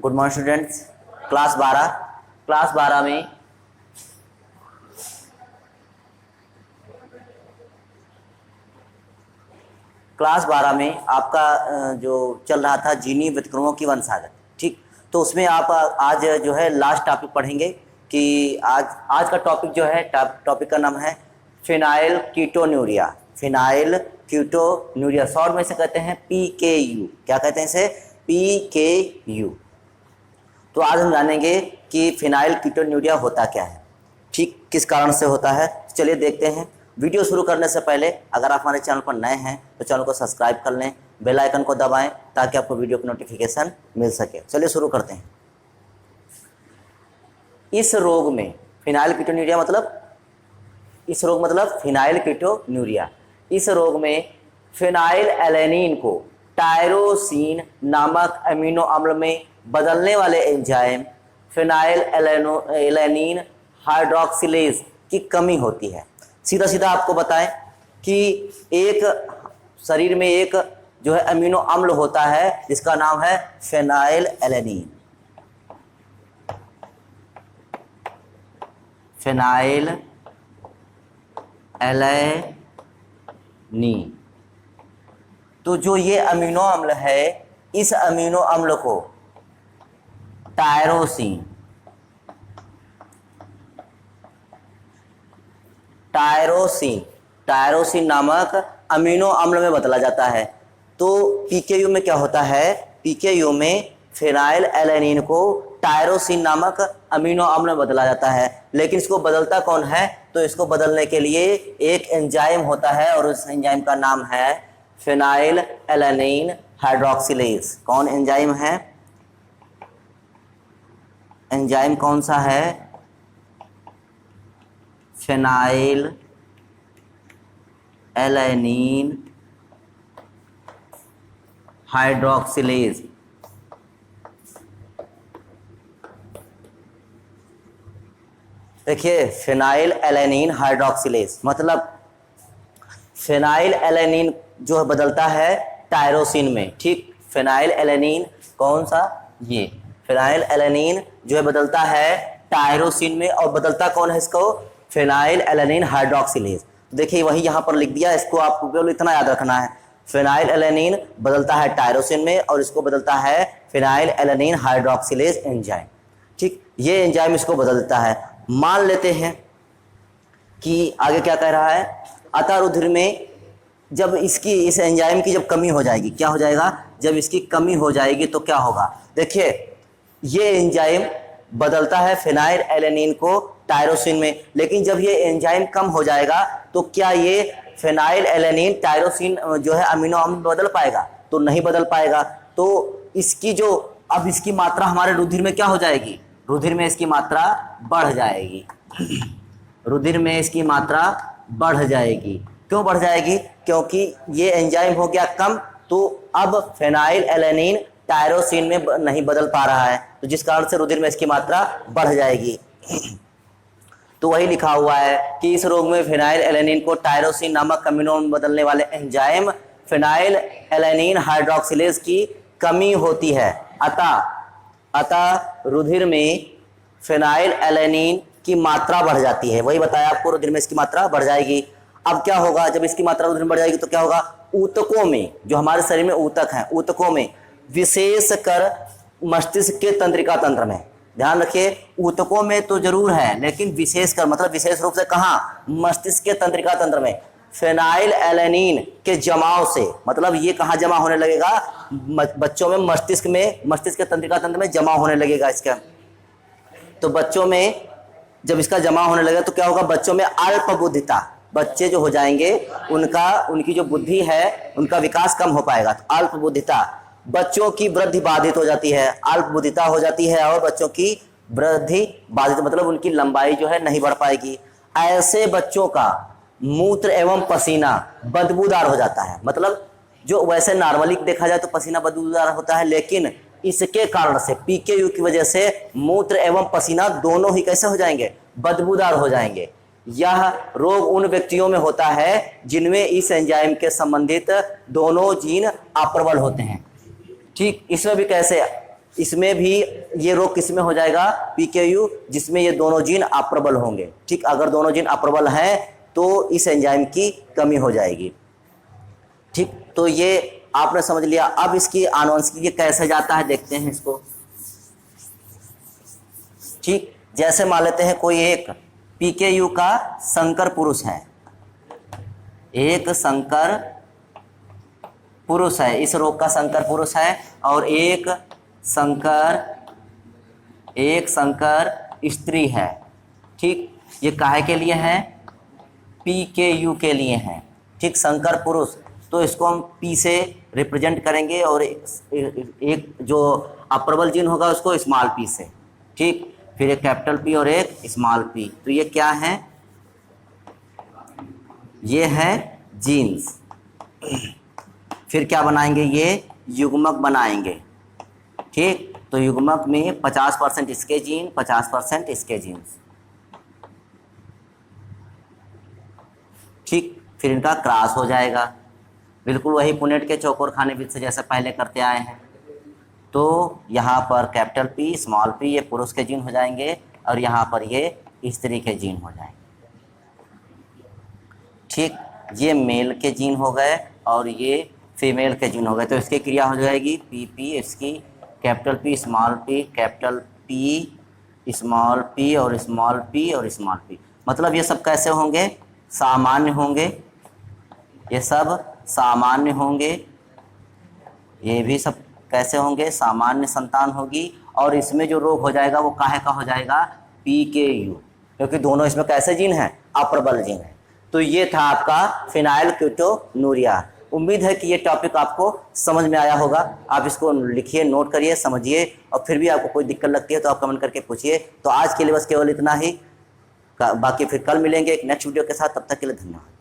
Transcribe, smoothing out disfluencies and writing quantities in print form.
Good morning students. Class 12 में आपका जो चल रहा था जीनी व्यतिक्रमों की वंशागत, ठीक। तो उसमें आप आज जो है लास्ट टॉपिक पढ़ेंगे कि आज का टॉपिक जो है टॉपिक का नाम है phenyl ketonuria. Phenyl ketonuria short में से कहते हैं PKU। क्या कहते हैं इसे? PKU। तो आज हम जानेंगे कि फिनाइल कीटोन्यूरिया होता क्या है, ठीक, किस कारण से होता है। चलिए देखते हैं। वीडियो शुरू करने से पहले अगर आप हमारे चैनल पर नए हैं तो चैनल को सब्सक्राइब कर लें, बेल आइकन को दबाएं ताकि आपको वीडियो की नोटिफिकेशन मिल सके। चलिए शुरू करते हैं। इस रोग में फिनाइल कीटोन्यूरिया मतलब फिनाइल कीटोन्यूरिया। इस रोग में फिनाइल एलेनिन को टायरोसिन नामक अमीनो अम्ल में बदलने वाले एंजाइम फिनाइल एलेनिन हाइड्रोक्सिलेज की कमी होती है। सीधा सीधा आपको बताएं कि एक शरीर में एक जो है अमीनो अम्ल होता है जिसका नाम है फिनाइल एलेनिन। Phenyl alanine. तो जो ये अमीनो अम्ल है, इस अमीनो अम्ल को टायरोसिन नामक अमीनो अम्ल में बदला जाता है। तो PKU में क्या होता है? PKU में फिनाइल एलेनिन को टायरोसिन नामक अमीनो अम्ल में बदला जाता है। लेकिन इसको बदलता कौन है? तो इसको बदलने के लिए एक एंजाइम होता है और उस एंजाइम का नाम है फिनाइल एलेनिन हाइड्रोक्सिलेज। कौन एंजाइम है? एंजाइम कौन सा है? Phenyl alanine hydroxylase. देखिए, फिनाइल एलेनिन हाइड्रोक्सिलेज मतलब फिनाइल एलेनिन जो है बदलता है टायरोसिन में, ठीक। फिनाइल एलेनिन कौन सा? ये फिनाइल एलेनिन जो है बदलता है टायरोसिन में, और बदलता कौन है इसको? Phenyl alanine hydroxylase. देखिए वही यहाँ पर लिख दिया, इसको आपको केवल इतना याद रखना है। फिनाइल एलेनिन बदलता है टायरोसिन में और इसको बदलता है फिनाइल एलेनिन हाइड्रोक्सिलेज एंजाइम, ठीक। ये एंजाइम इसको बदल देता है। मान लेते हैं कि आगे क्या कह रहा है, अतः रुधिर में जब इस एंजाइम की जब कमी हो जाएगी, क्या हो जाएगा? जब इसकी कमी हो जाएगी तो क्या होगा? देखिए, ये एंजाइम बदलता है फिनाइल एलेनिन को टायरोसिन में, लेकिन जब ये एंजाइम कम हो जाएगा तो क्या ये फिनाइल एलेनिन टायरोसिन जो है अमीनो अम्ल बदल पाएगा? तो नहीं बदल पाएगा। तो इसकी जो अब इसकी मात्रा हमारे रुधिर में क्या हो जाएगी? रुधिर में इसकी मात्रा बढ़ जाएगी। रुधिर में इसकी मात्रा बढ़ जाएगी। क्यों बढ़ जाएगी? क्योंकि ये एंजाइम हो गया कम, तो अब फिनाइल एलेनिन टायरोसिन में नहीं बदल पा रहा है, तो जिस कारण से रुधिर में इसकी मात्रा बढ़ जाएगी। तो वही लिखा हुआ है कि इस रोग में फिनाइल एलेनिन को टायरोसिन नामक अमीनो में बदलने वाले एंजाइम फिनाइल एलेनिन हाइड्रोक्सिलेज की कमी होती है। अतः रुधिर में फिनाइल एलेनिन की मात्रा बढ़ जाती है। वही बताया आपको, रुधिर में इसकी मात्रा बढ़ जाएगी। अब क्या होगा? जब इसकी मात्रा रुधिर में बढ़ जाएगी तो क्या होगा? ऊतकों में, जो हमारे शरीर में ऊतक हैं, ऊतकों में विशेषकर मस्तिष्क के तंत्रिका तंत्र में, ध्यान रखिए, ऊतकों में तो जरूर है लेकिन विशेषकर मतलब विशेष रूप से कहाँ? मस्तिष्क के तंत्रिका तंत्र में फिनाइल एलेनिन के जमाव से, मतलब ये कहाँ जमा होने लगेगा? बच्चों में मस्तिष्क के तंत्रिका तंत्र में जमा होने लगेगा इसका। तो बच्चों में जब इसका जमा होने लगेगा तो क्या होगा? बच्चों में अल्प बुद्धिता, बच्चे जो हो जाएंगे उनकी जो बुद्धि है उनका विकास कम हो पाएगा। तो अल्प बुद्धिता, बच्चों की वृद्धि बाधित हो जाती है, अल्प बुद्धिता हो जाती है और बच्चों की वृद्धि बाधित मतलब उनकी लंबाई जो है नहीं बढ़ पाएगी। ऐसे बच्चों का मूत्र एवं पसीना बदबूदार हो जाता है। मतलब जो वैसे नॉर्मली देखा जाए तो पसीना बदबूदार होता है, लेकिन इसके कारण से PKU की वजह से मूत्र एवं पसीना दोनों ही कैसे हो जाएंगे? बदबूदार हो जाएंगे। यह रोग उन व्यक्तियों में होता है जिनमें इस एंजाइम के संबंधित दोनों जीन अप्रबल होते हैं। ठीक, इसमें भी कैसे? इसमें भी ये रोग किस में हो जाएगा, PKU, जिसमें ये दोनों जीन अप्रबल होंगे। ठीक, अगर दोनों जीन अप्रबल हैं तो इस एंजाइम की कमी हो जाएगी। ठीक, तो ये आपने समझ लिया। अब इसकी आनुवंशिकी कैसे जाता है देखते हैं इसको। ठीक, जैसे मान लेते हैं कोई एक PKU का संकर पुरुष है, एक संकर पुरुष है, इस रोग का संकर पुरुष है, और एक संकर स्त्री है। ठीक, ये काहे के लिए है, PKU के लिए है। ठीक, संकर पुरुष, तो इसको हम P से रिप्रेजेंट करेंगे और एक जो अप्रबल जीन होगा उसको स्मॉल p से। ठीक, फिर एक कैपिटल P और एक स्मॉल p। तो ये क्या है, ये है जीन्स। फिर क्या बनाएंगे, ये युग्मक बनाएंगे। ठीक, तो युग्मक में 50% इसके जीन, 50% इसके जीन्स। ठीक, फिर इनका क्रॉस हो जाएगा, बिल्कुल वही पुनेट के चौकोर खाने विधि से जैसे पहले करते आए हैं। तो यहाँ पर कैपिटल P स्मॉल p ये पुरुष के जीन हो जाएंगे और यहाँ पर ये स्त्री के जीन हो जाएंगे। ठीक, ये मेल के जीन हो गए और ये फीमेल के जीन हो गए। तो इसकी क्रिया हो जाएगी PP, इसकी capital P small p, capital P small p और स्मॉल p और स्मॉल p। मतलब ये सब कैसे होंगे, सामान्य होंगे, ये सब सामान्य होंगे, ये भी सब कैसे होंगे, सामान्य संतान होगी। और इसमें जो रोग हो जाएगा वो काहे का हो जाएगा, PKU, क्योंकि दोनों इसमें कैसे जीन हैं, अप्रबल जीन है। तो ये था आपका फिनाइल कीटोन्यूरिया। उम्मीद है कि ये टॉपिक आपको समझ में आया होगा। आप इसको लिखिए, नोट करिए, समझिए, और फिर भी आपको कोई दिक्कत लगती है तो आप कमेंट करके पूछिए। तो आज के लिए बस केवल इतना ही, बाकी फिर कल मिलेंगे एक नेक्स्ट वीडियो के साथ। तब तक के लिए धन्यवाद।